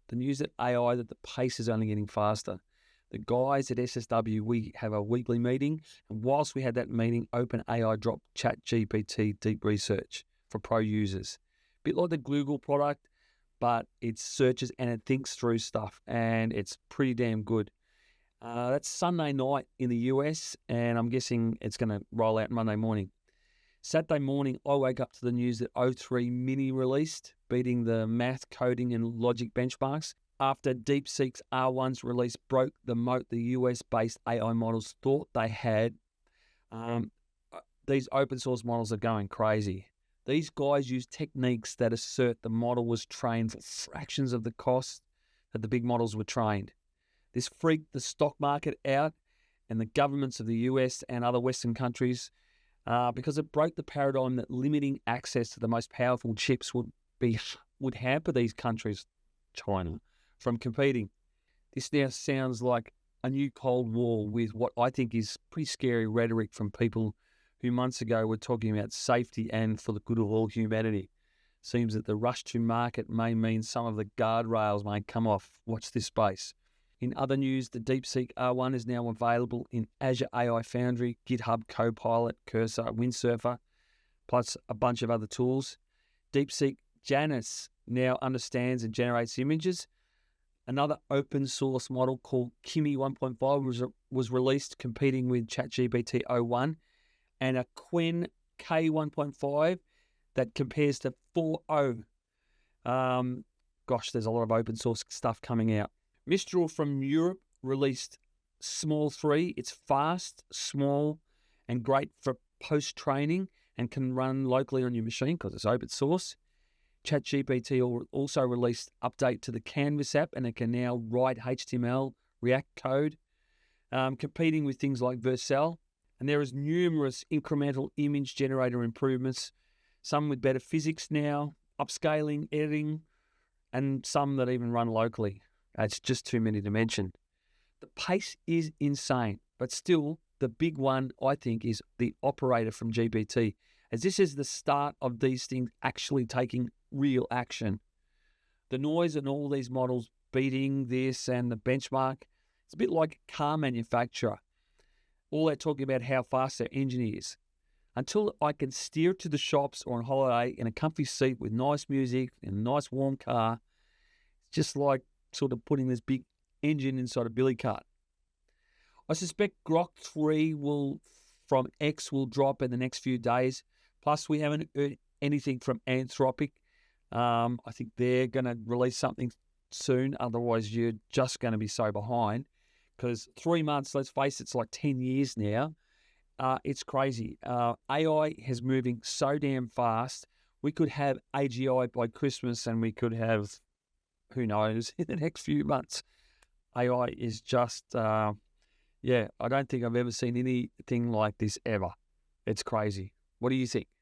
The news at AI that the pace is only getting faster. The guys at SSW, we have a weekly meeting, and whilst we had that meeting, OpenAI dropped ChatGPT Deep Research for pro users. A bit like the Google product, but it searches and it thinks through stuff, and it's pretty damn good. That's Sunday night in the US, and I'm guessing it's going to roll out Monday morning. Saturday morning, I wake up to the news that O3 Mini released, beating the math, coding, and logic benchmarks. After DeepSeek's R1's release broke the moat the US-based AI models thought they had, these open source models are going crazy. These guys use techniques that assert the model was trained for fractions of the cost that the big models were trained. This freaked the stock market out and the governments of the US and other Western countries because it broke the paradigm that limiting access to the most powerful chips would hamper these countries, China, from competing. This now sounds like a new Cold War with what I think is pretty scary rhetoric from people who months ago were talking about safety and for the good of all humanity. Seems that the rush to market may mean some of the guardrails may come off. Watch this space. In other news, the DeepSeek R1 is now available in Azure AI Foundry, GitHub Copilot, Cursor, Windsurfer, plus a bunch of other tools. DeepSeek Janus now understands and generates images. Another open source model called Kimi 1.5 was released competing with ChatGPT 01, and a Qwen K 1.5 that compares to 4.0. Gosh, there's a lot of open source stuff coming out. Mistral from Europe released Small 3. It's fast, small, and great for post-training and can run locally on your machine because it's open source. ChatGPT also released update to the Canvas app, and it can now write HTML, React code, competing with things like Vercel. And there is numerous incremental image generator improvements, some with better physics now, upscaling, editing, and some that even run locally. It's just too many to mention. The pace is insane, but still the big one, I think, is the operator from GPT, as this is the start of these things actually taking real action. The noise and all these models beating this and the benchmark, it's a bit like a car manufacturer. All they're talking about how fast their engine is. Until I can steer to the shops or on holiday in a comfy seat with nice music and a nice warm car, it's just like sort of putting this big engine inside a billy cart. I suspect Grok 3 from X will drop in the next few days. Plus, we haven't heard anything from Anthropic. I think they're going to release something soon. Otherwise, you're just going to be so behind. Because 3 months, let's face it, it's like 10 years now. It's crazy. AI is moving so damn fast. We could have AGI by Christmas, and we could have, who knows, in the next few months. AI is just, I don't think I've ever seen anything like this ever. It's crazy. What do you think?